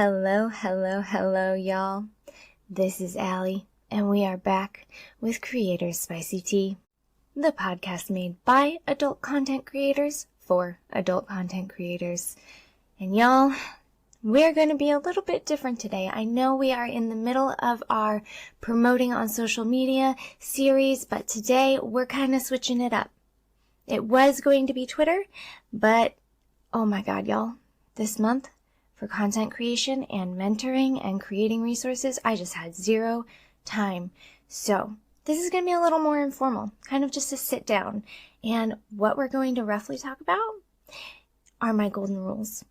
Hello, y'all. This is Allie, and we are back with Creators Spicy Tea, the podcast made by adult content creators for adult content creators. And y'all, we're going to be a little bit different today. I know we are in the middle of our promoting on social media series, but today we're kind of switching it up. It was going to be Twitter, but oh my God, y'all, this month, for content creation and mentoring and creating resources, I just had zero time. So this is going to be a little more informal, kind of just a sit down. And what we're going to roughly talk about are my golden rules.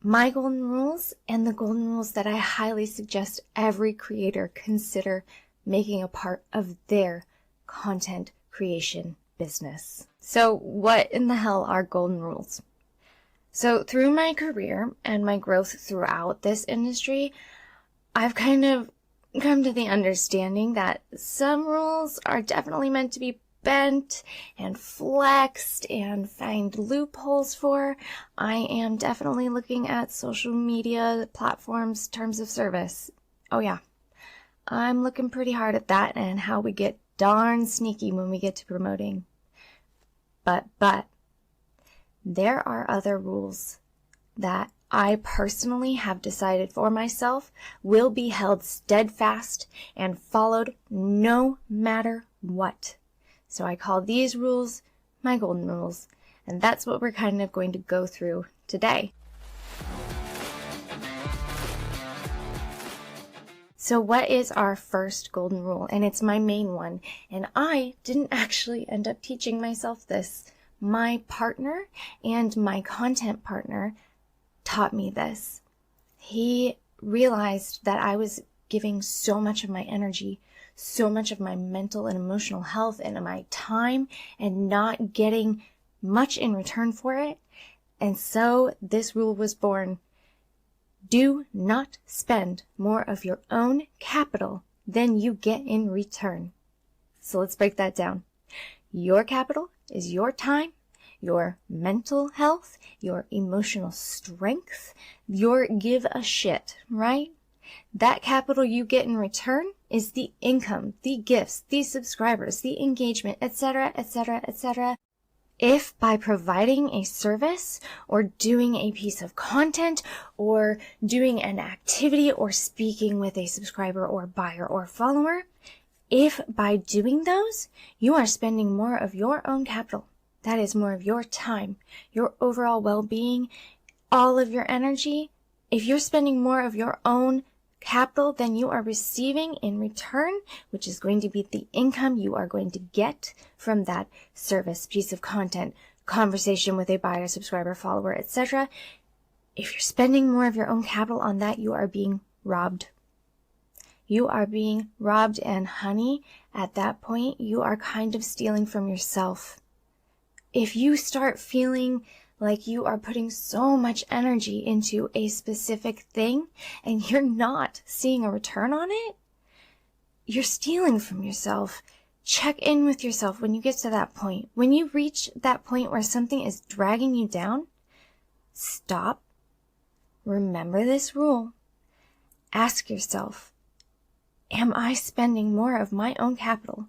My golden rules and the golden rules that I highly suggest every creator consider making a part of their content creation business. So what in the hell are golden rules? So through my career and my growth throughout this industry, I've kind of come to the understanding that some rules are definitely meant to be bent and flexed and find loopholes for. I am definitely looking at social media platforms' terms of service. Oh yeah, I'm looking pretty hard at that and how we get darn sneaky when we get to promoting. But there are other rules that I personally have decided for myself will be held steadfast and followed no matter what. So I call these rules my golden rules, and that's what we're kind of going to go through today. So what is our first golden rule? And it's my main one, and I didn't actually end up teaching myself this. My partner and my content partner taught me this. He realized that I was giving so much of my energy, so much of my mental and emotional health and my time and not getting much in return for it. And so this rule was born. Do not spend more of your own capital than you get in return. So let's break that down. Your capital is your time, your mental health, your emotional strength, your give a shit, right? That capital you get in return is the income, the gifts, the subscribers, the engagement, etc., etc., etc. If by providing a service or doing a piece of content or doing an activity or speaking with a subscriber or buyer or follower, if by doing those, you are spending more of your own capital, that is more of your time, your overall well-being, all of your energy, if you're spending more of your own capital than you are receiving in return, which is going to be the income you are going to get from that service, piece of content, conversation with a buyer, subscriber, follower, etc. If you're spending more of your own capital on that, you are being robbed. You are being robbed, and honey, at that point, you are kind of stealing from yourself. If you start feeling like you are putting so much energy into a specific thing and you're not seeing a return on it, you're stealing from yourself. Check in with yourself when you get to that point. When you reach that point where something is dragging you down, stop. Remember this rule. Ask yourself, am I spending more of my own capital,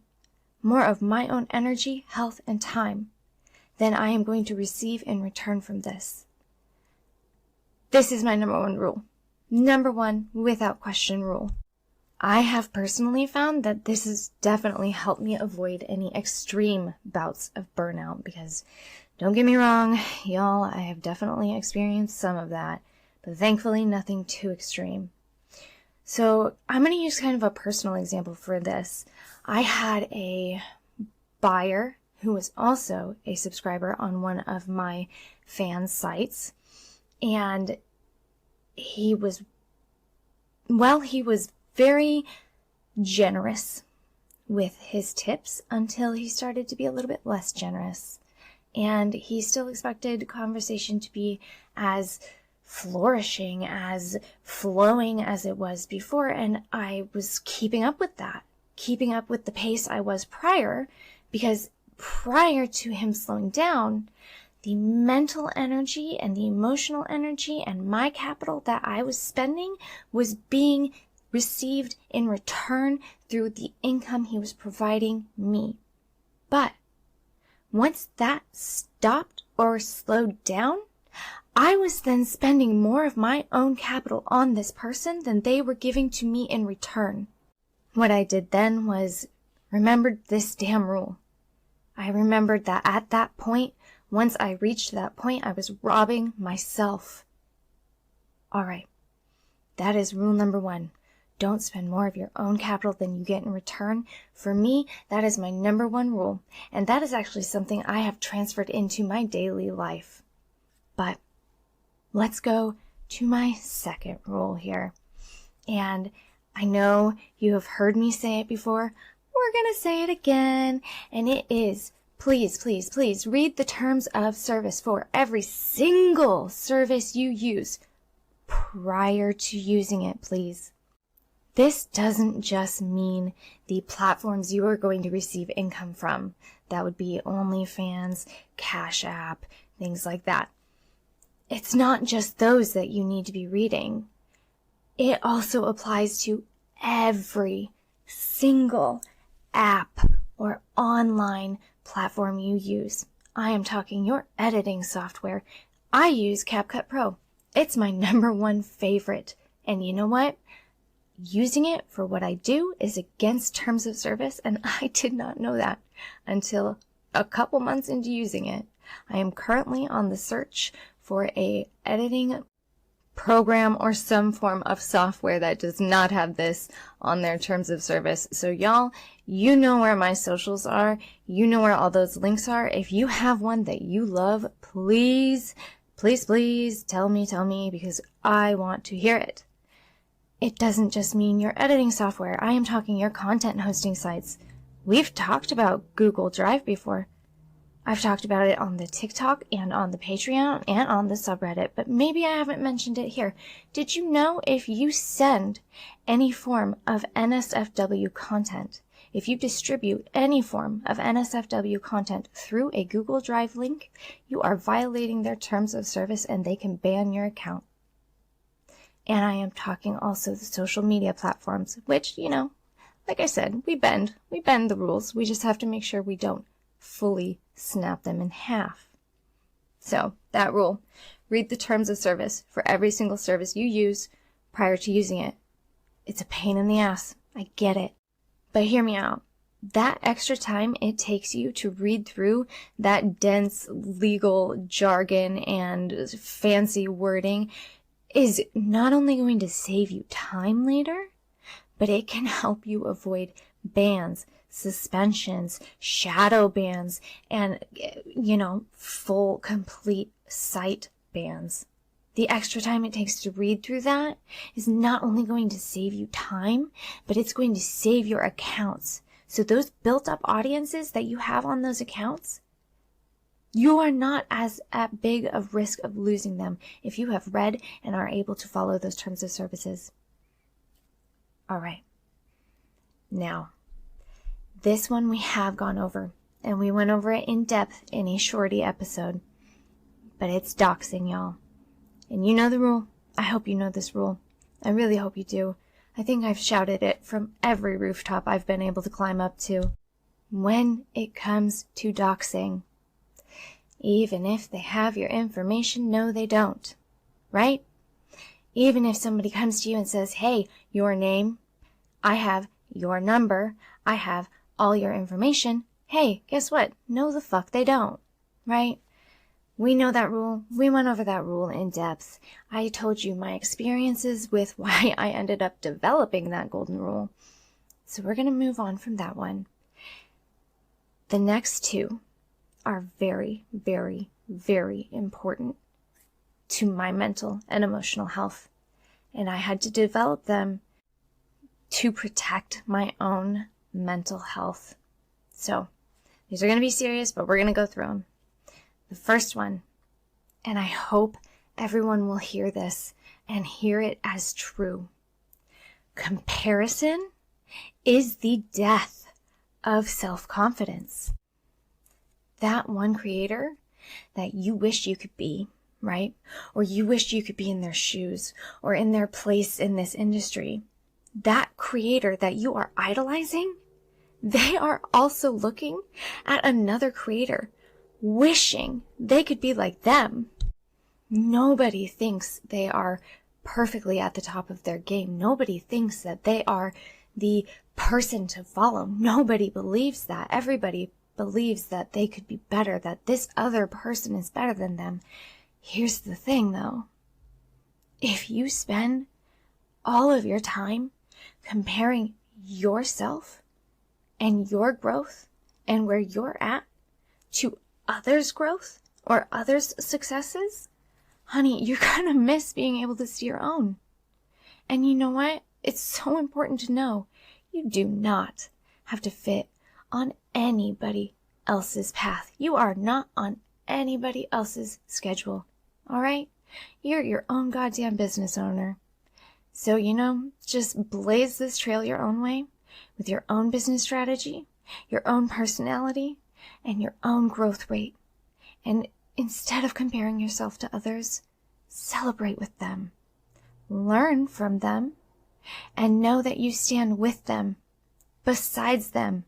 more of my own energy, health, and time than I am going to receive in return from this? This is my number one rule. Number one, without question rule. I have personally found that this has definitely helped me avoid any extreme bouts of burnout because, don't get me wrong, y'all, I have definitely experienced some of that, but thankfully nothing too extreme. So I'm going to use kind of a personal example for this. I had a buyer who was also a subscriber on one of my fan sites. And he was very generous with his tips until he started to be a little bit less generous. And he still expected conversation to be as flourishing, as flowing as it was before. And I was keeping up with that, keeping up with the pace I was prior, because prior to him slowing down, the mental energy and the emotional energy and my capital that I was spending was being received in return through the income he was providing me. But once that stopped or slowed down, I was then spending more of my own capital on this person than they were giving to me in return. What I did then was remembered this damn rule. I remembered that at that point, once I reached that point, I was robbing myself. All right, that is rule number 1. Don't spend more of your own capital than you get in return. For me, that is my number 1 rule, and that is actually something I have transferred into my daily life. But let's go to my second rule here. And I know you have heard me say it before. We're going to say it again, and it is, please, please, please read the terms of service for every single service you use prior to using it, please. This doesn't just mean the platforms you are going to receive income from. That would be OnlyFans, Cash App, things like that. It's not just those that you need to be reading. It also applies to every single app or online platform you use. I am talking your editing software. I use CapCut Pro. It's my number 1 favorite. And you know what? Using it for what I do is against terms of service, and I did not know that until a couple months into using it. I am currently on the search for a editing program or some form of software that does not have this on their terms of service. So y'all, you know where my socials are. You know where all those links are. If you have one that you love, please, please, please tell me, because I want to hear it. It doesn't just mean your editing software. I am talking your content hosting sites. We've talked about Google Drive before. I've talked about it on the TikTok and on the Patreon and on the subreddit, but maybe I haven't mentioned it here. Did you know if you send any form of NSFW content, if you distribute any form of NSFW content through a Google Drive link, you are violating their terms of service and they can ban your account? And I am talking also the social media platforms, which, you know, like I said, we bend the rules. We just have to make sure we don't fully snap them in half. So that rule, read the terms of service for every single service you use prior to using it. It's a pain in the ass. I get it. But hear me out. That extra time it takes you to read through that dense legal jargon and fancy wording is not only going to save you time later, but it can help you avoid bans, suspensions, shadow bans, and, full, complete site bans. The extra time it takes to read through that is not only going to save you time, but it's going to save your accounts. So those built-up audiences that you have on those accounts, you are not as at big of risk of losing them if you have read and are able to follow those terms of services. All right. Now, this one we have gone over, and we went over it in depth in a shorty episode. But it's doxing, y'all. And you know the rule. I hope you know this rule. I really hope you do. I think I've shouted it from every rooftop I've been able to climb up to. When it comes to doxing, even if they have your information, no, they don't. Right? Even if somebody comes to you and says, hey, your name, I have your number, I have all your information. Hey, guess what? No, the fuck they don't. Right? We know that rule. We went over that rule in depth. I told you my experiences with why I ended up developing that golden rule. So we're going to move on from that one. The next two are very, very, very important to my mental and emotional health. And I had to develop them to protect my own mental health. So these are going to be serious, but we're going to go through them. The first one, and I hope everyone will hear this and hear it as true. Comparison is the death of self-confidence. That one creator that you wish you could be, right? Or you wish you could be in their shoes or in their place in this industry. That creator that you are idolizing, they are also looking at another creator, wishing they could be like them. Nobody thinks they are perfectly at the top of their game. Nobody thinks that they are the person to follow. Nobody believes that. Everybody believes that they could be better, that this other person is better than them. Here's the thing though. If you spend all of your time comparing yourself and your growth and where you're at to others' growth or others' successes, honey, you're gonna miss being able to see your own. And you know what? It's so important to know you do not have to fit on anybody else's path. You are not on anybody else's schedule. All right? You're your own goddamn business owner. So, just blaze this trail your own way with your own business strategy, your own personality, and your own growth rate. And instead of comparing yourself to others, celebrate with them, learn from them, and know that you stand with them, besides them,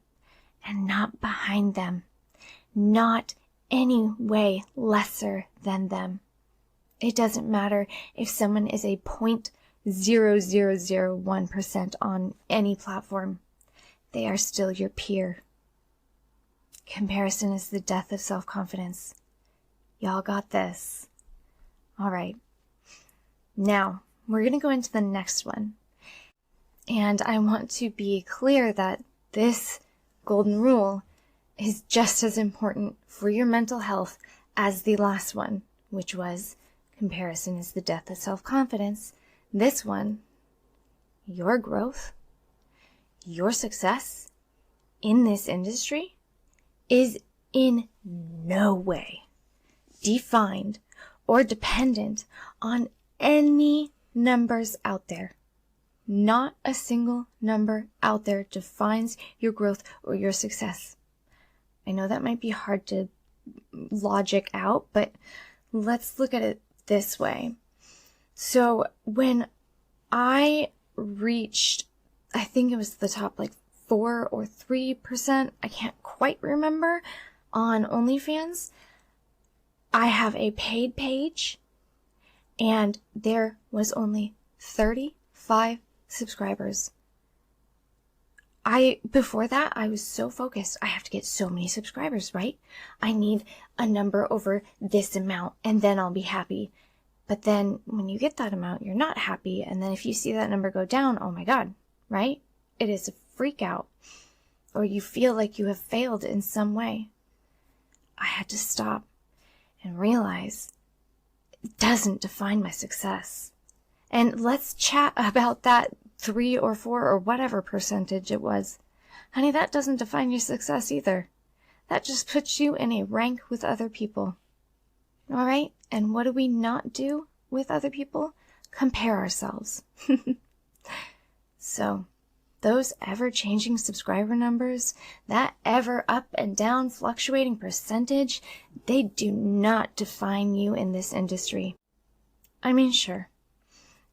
and not behind them, not any way lesser than them. It doesn't matter if someone is a 0.0001% on any platform. They are still your peer. Comparison is the death of self-confidence. Y'all got this. All right. Now, we're going to go into the next one. And I want to be clear that this golden rule is just as important for your mental health as the last one, which was comparison is the death of self-confidence. This one, your growth, your success in this industry is in no way defined or dependent on any numbers out there. Not a single number out there defines your growth or your success. I know that might be hard to logic out, but let's look at it this way. So when I reached, I think it was the top 4 or 3%, I can't quite remember, on OnlyFans, I have a paid page and there was only 35 subscribers. Before that, I was so focused. I have to get so many subscribers, right? I need a number over this amount and then I'll be happy. But then when you get that amount, you're not happy. And then if you see that number go down, oh my God, right? It is a freak out. Or you feel like you have failed in some way. I had to stop and realize it doesn't define my success. And let's chat about that 3 or 4 or whatever percentage it was. Honey, that doesn't define your success either. That just puts you in a rank with other people. All right? And what do we not do with other people? Compare ourselves. So, those ever-changing subscriber numbers, that ever up and down fluctuating percentage, they do not define you in this industry. I mean, sure.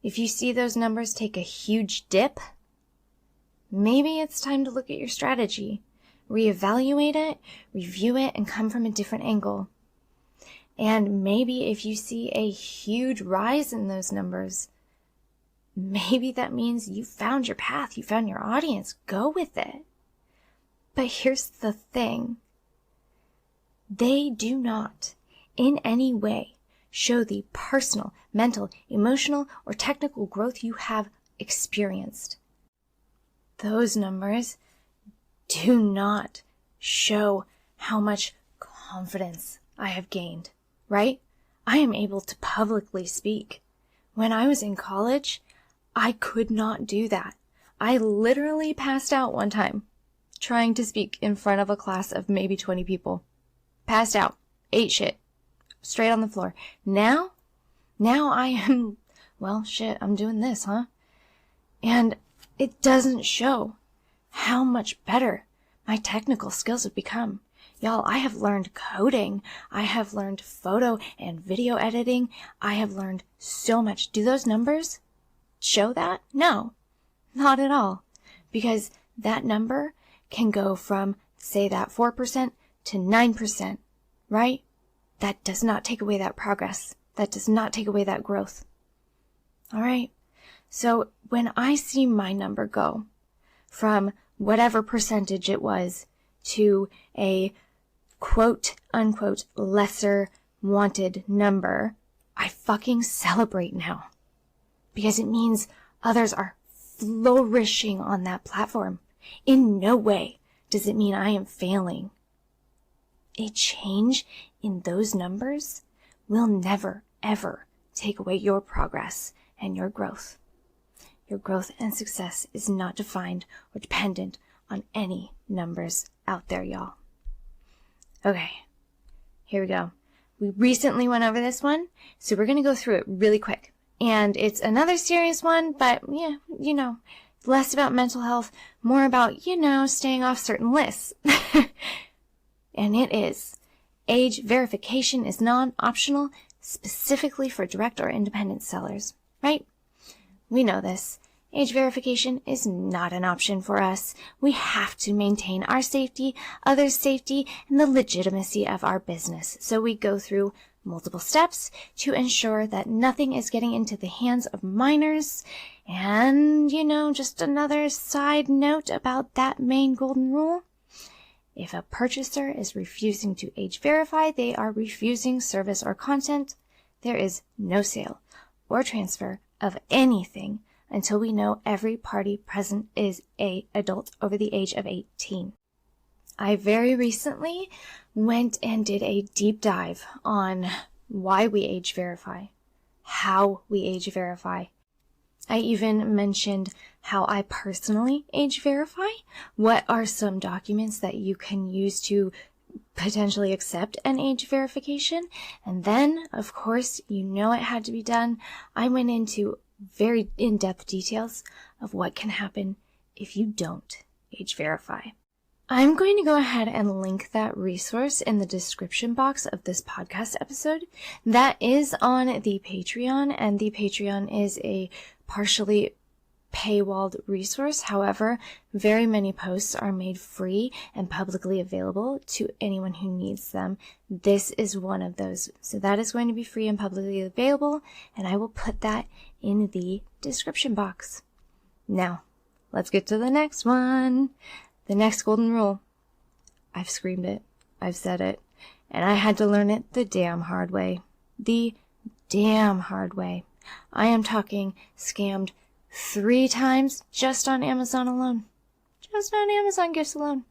If you see those numbers take a huge dip, maybe it's time to look at your strategy, reevaluate it, review it, and come from a different angle. And maybe if you see a huge rise in those numbers, maybe that means you found your path, you found your audience, go with it. But here's the thing. They do not, in any way, show the personal, mental, emotional, or technical growth you have experienced. Those numbers do not show how much confidence I have gained, right? I am able to publicly speak. When I was in college, I could not do that. I literally passed out one time trying to speak in front of a class of maybe 20 people. Passed out. Ate shit. Straight on the floor. Now I am, I'm doing this, huh? And it doesn't show how much better my technical skills have become. Y'all, I have learned coding. I have learned photo and video editing. I have learned so much. Do those numbers show that? No, not at all. Because that number can go from, say, that 4% to 9%, right? That does not take away that progress. That does not take away that growth. All right. So when I see my number go from whatever percentage it was to a quote unquote lesser wanted number, I fucking celebrate now. Because it means others are flourishing on that platform. In no way does it mean I am failing. A change in those numbers will never, ever take away your progress and your growth. Your growth and success is not defined or dependent on any numbers out there, y'all. Okay, here we go. We recently went over this one, so we're going to go through it really quick. And it's another serious one, but yeah, less about mental health, more about, staying off certain lists. And it is, age verification is non-optional, specifically for direct or independent sellers, right? We know this. Age verification is not an option for us. We have to maintain our safety, others' safety, and the legitimacy of our business. So we go through multiple steps to ensure that nothing is getting into the hands of minors. And, just another side note about that main golden rule. If a purchaser is refusing to age verify, they are refusing service or content. There is no sale or transfer of anything until we know every party present is an adult over the age of 18. I very recently went and did a deep dive on why we age verify, how we age verify. I even mentioned how I personally age verify. What are some documents that you can use to potentially accept an age verification? And then, of course, it had to be done. I went into very in-depth details of what can happen if you don't age verify. I'm going to go ahead and link that resource in the description box of this podcast episode. That is on the Patreon, and the Patreon is a partially paywalled resource. However, very many posts are made free and publicly available to anyone who needs them. This is one of those. So that is going to be free and publicly available, and I will put that in the description box. Now, let's get to the next one. The next golden rule. I've screamed it. I've said it. And I had to learn it the damn hard way. The damn hard way. I am talking scammed 3 times just on Amazon alone. Just on Amazon gifts alone.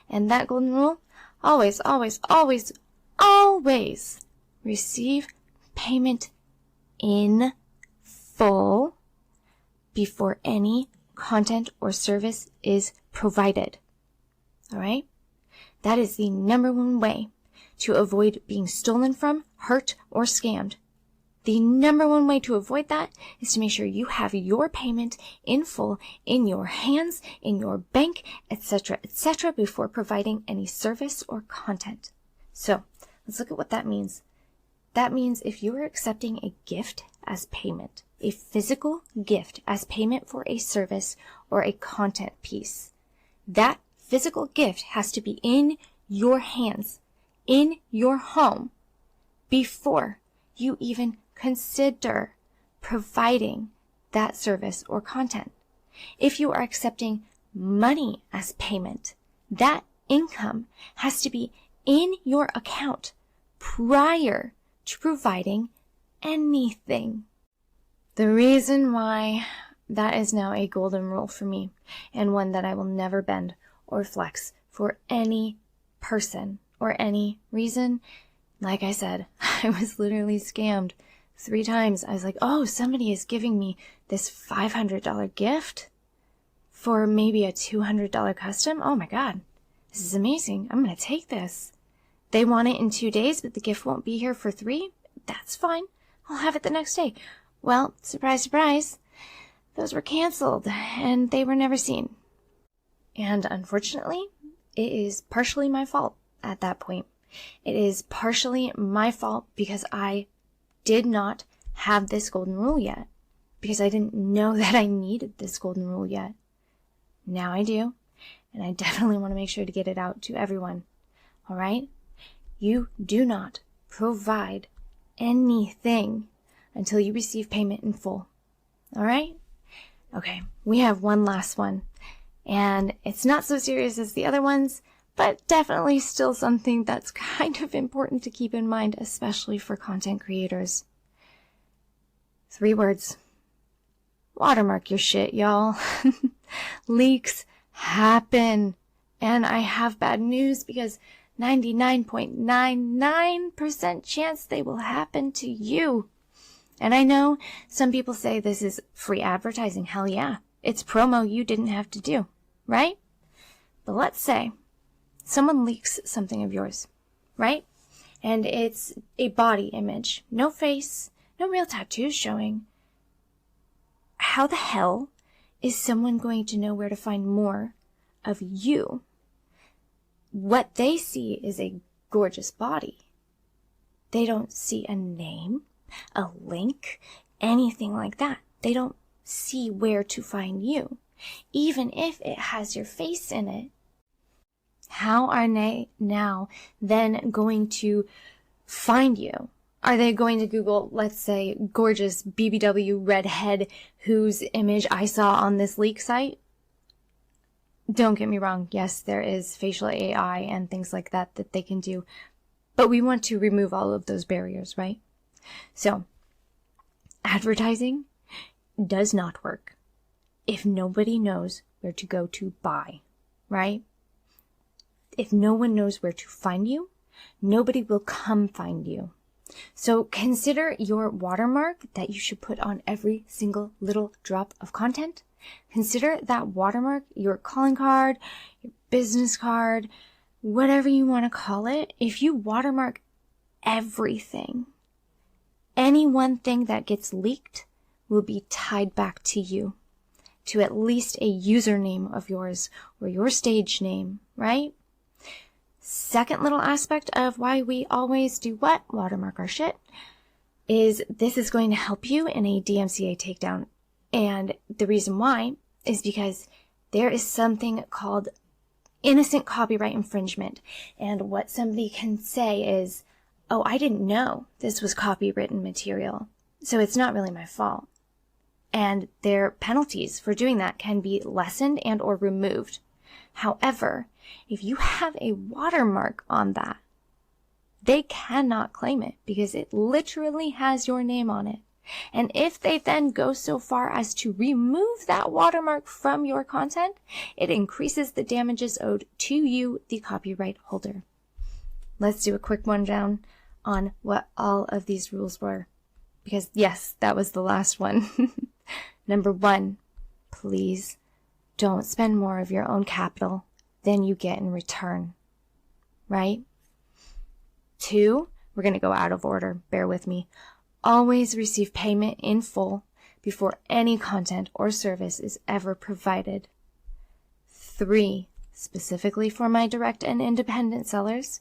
And that golden rule, always, always, always, always receive payment in full before any content or service is provided. All right? That is the number one way to avoid being stolen from, hurt, or scammed. The number one way to avoid that is to make sure you have your payment in full in your hands, in your bank, etc., before providing any service or content. So let's look at what that means. That means if you are accepting a gift as payment, a physical gift as payment for a service or a content piece, that physical gift has to be in your hands, in your home, before you even consider providing that service or content. If you are accepting money as payment, that income has to be in your account prior to providing anything. The reason why that is now a golden rule for me, and one that I will never bend or flex for any person or any reason, like I said, I was literally scammed 3 times. I was like, oh, somebody is giving me this $500 gift for maybe a $200 custom. Oh my God, this is amazing. I'm going to take this. They want it in 2 days, but the gift won't be here for 3. That's fine. I'll have it the next day. Well, surprise, surprise, those were canceled and they were never seen. And unfortunately, it is partially my fault. at that point. It is partially my fault because I did not have this golden rule yet, because I didn't know that I needed this golden rule yet. Now I do, and I definitely want to make sure to get it out to everyone. All right? You do not provide anything until you receive payment in full. All right? Okay, we have one last one, and it's not so serious as the other ones, but definitely still something that's kind of important to keep in mind, especially for content creators. 3 words. Watermark your shit, y'all. Leaks happen. And I have bad news because 99.99% chance they will happen to you. And I know some people say this is free advertising. Hell yeah. It's promo you didn't have to do, right? But let's say someone leaks something of yours, right? And it's a body image. No face, no real tattoos showing. How the hell is someone going to know where to find more of you? What they see is a gorgeous body. They don't see a name, a link, anything like that. They don't see where to find you, even if it has your face in it. How are they now then going to find you? Are they going to Google, let's say, gorgeous BBW redhead whose image I saw on this leak site? Don't get me wrong. Yes, there is facial AI and things like that they can do. But we want to remove all of those barriers, right? So, advertising does not work if nobody knows where to go to buy, right? If no one knows where to find you, nobody will come find you. So consider your watermark that you should put on every single little drop of content. Consider that watermark your calling card, your business card, whatever you want to call it. If you watermark everything, any one thing that gets leaked will be tied back to you, to at least a username of yours or your stage name, right? Second little aspect of why we always do what? Watermark our shit. Is this is going to help you in a DMCA takedown. And the reason why is because there is something called innocent copyright infringement. And what somebody can say is, oh, I didn't know this was copywritten material, so it's not really my fault. And their penalties for doing that can be lessened and or removed. However, if you have a watermark on that, they cannot claim it because it literally has your name on it. And if they then go so far as to remove that watermark from your content, it increases the damages owed to you, the copyright holder. Let's do a quick rundown on what all of these rules were. Because yes, that was the last one. Number 1, please don't spend more of your own capital than you get in return, right? 2, we're going to go out of order. Bear with me. Always receive payment in full before any content or service is ever provided. 3, specifically for my direct and independent sellers,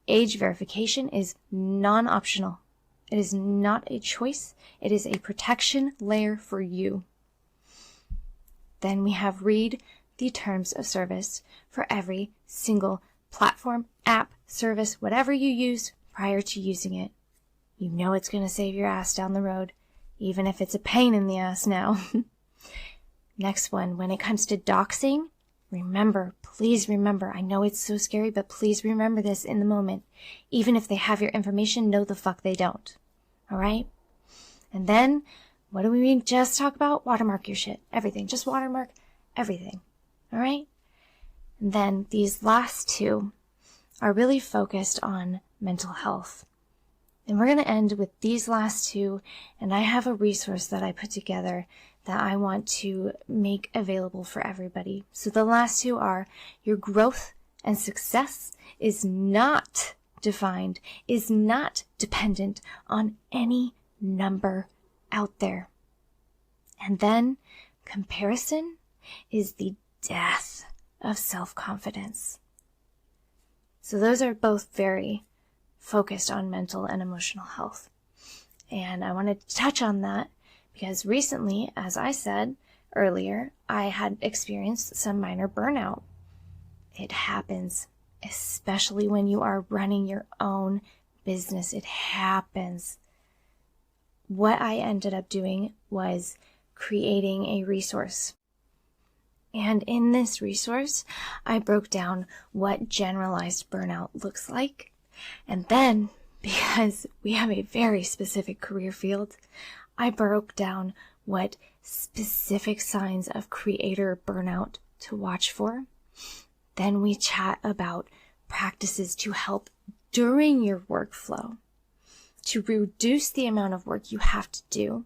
age verification is non-optional. It is not a choice. It is a protection layer for you. Then we have read the terms of service for every single platform, app, service, whatever you use prior to using it. You know it's going to save your ass down the road, even if it's a pain in the ass now. Next one, when it comes to doxing, remember, please remember, I know it's so scary, but please remember this in the moment. Even if they have your information, no the fuck they don't. All right? And then, what do we just talk about? Watermark your shit. Everything. Just watermark everything. All right? And then these last 2 are really focused on mental health. And we're going to end with these last 2, and I have a resource that I put together that I want to make available for everybody. So the last 2 are your growth and success is not defined, is not dependent on any number out there. And then comparison is the death of self-confidence. So those are both very focused on mental and emotional health. And I wanted to touch on that because recently, as I said earlier, I had experienced some minor burnout. It happens, especially when you are running your own business. It happens. What I ended up doing was creating a resource. And in this resource, I broke down what generalized burnout looks like. And then, because we have a very specific career field, I broke down what specific signs of creator burnout to watch for. Then we chat about practices to help during your workflow to reduce the amount of work you have to do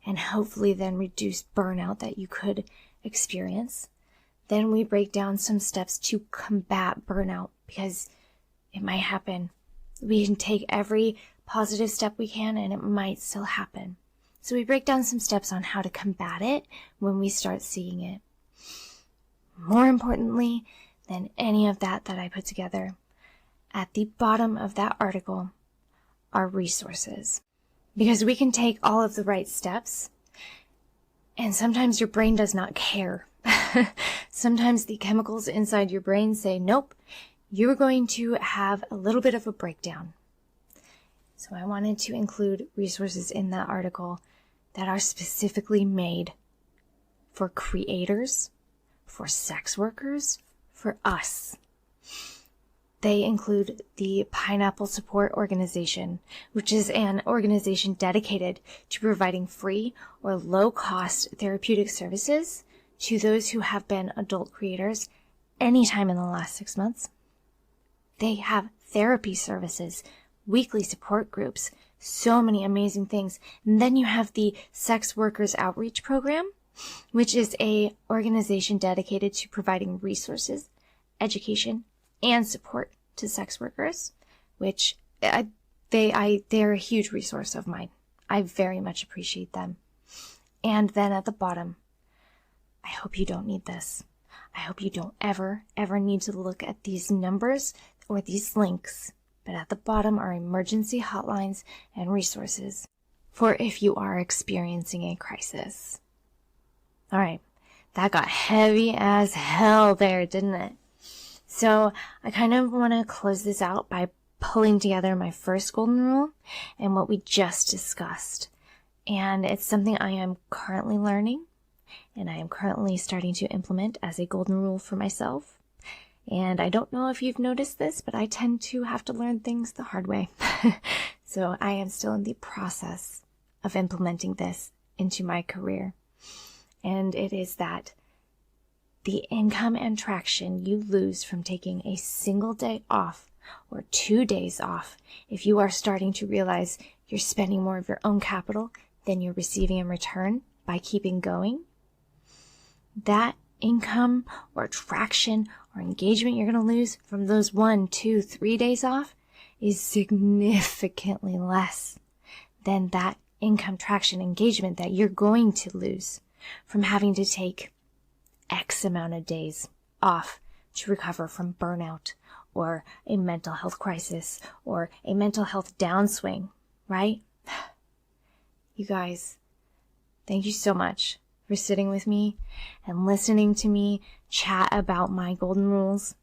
and hopefully then reduce burnout that you could experience. Then we break down some steps to combat burnout because it might happen. We can take every positive step we can and it might still happen. So we break down some steps on how to combat it when we start seeing it. More importantly than any of that I put together, at the bottom of that article are resources. Because we can take all of the right steps, and sometimes your brain does not care. Sometimes the chemicals inside your brain say, nope, you're going to have a little bit of a breakdown. So I wanted to include resources in that article that are specifically made for creators, for sex workers, for us. They include the Pineapple Support Organization, which is an organization dedicated to providing free or low-cost therapeutic services to those who have been adult creators anytime in the last 6 months. They have therapy services, weekly support groups, so many amazing things. And then you have the Sex Workers Outreach Program, which is a organization dedicated to providing resources, education, and support to sex workers, which they're a huge resource of mine. I very much appreciate them. And then at the bottom, I hope you don't need this. I hope you don't ever need to look at these numbers or these links. But at the bottom are emergency hotlines and resources for if you are experiencing a crisis. All right, that got heavy as hell there, didn't it? So I kind of want to close this out by pulling together my first golden rule and what we just discussed. And it's something I am currently learning and I am currently starting to implement as a golden rule for myself. And I don't know if you've noticed this, but I tend to have to learn things the hard way. So I am still in the process of implementing this into my career. And it is that the income and traction you lose from taking a single day off or 2 days off, if you are starting to realize you're spending more of your own capital than you're receiving in return by keeping going, that income or traction or engagement you're going to lose from those 1, 2, 3 days off is significantly less than that income, traction, engagement that you're going to lose from having to take X amount of days off to recover from burnout or a mental health crisis or a mental health downswing, right? You guys, thank you so much for sitting with me and listening to me chat about my golden rules.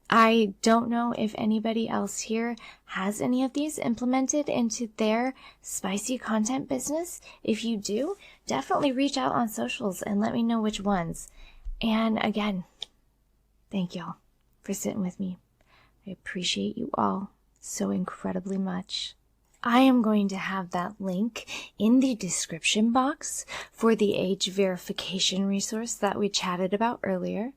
I don't know if anybody else here has any of these implemented into their spicy content business. If you do, definitely reach out on socials and let me know which ones. And again, thank y'all for sitting with me. I appreciate you all so incredibly much. I am going to have that link in the description box for the age verification resource that we chatted about earlier.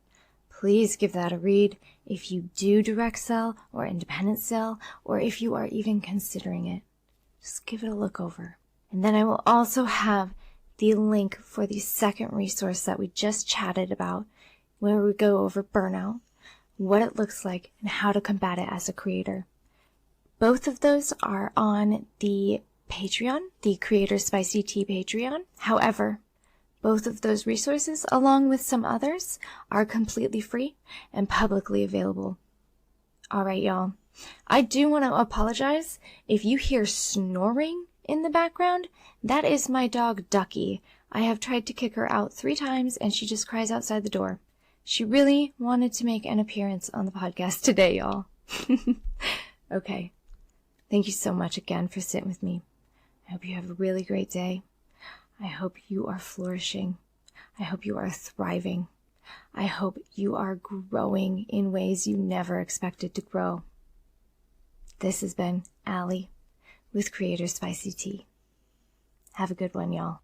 Please give that a read if you do direct sell or independent sell, or if you are even considering it. Just give it a look over. And then I will also have the link for the second resource that we just chatted about, where we go over burnout, what it looks like, and how to combat it as a creator. Both of those are on the Patreon, the Creator Spicy Tea Patreon. However, both of those resources, along with some others, are completely free and publicly available All right, y'all. I do want to apologize if you hear snoring in the background. That is my dog, Ducky. I have tried to kick her out 3 times, and she just cries outside the door. She really wanted to make an appearance on the podcast today, y'all. Okay. Thank you so much again for sitting with me. I hope you have a really great day. I hope you are flourishing. I hope you are thriving. I hope you are growing in ways you never expected to grow. This has been Allie with Creator Spicy Tea. Have a good one, y'all.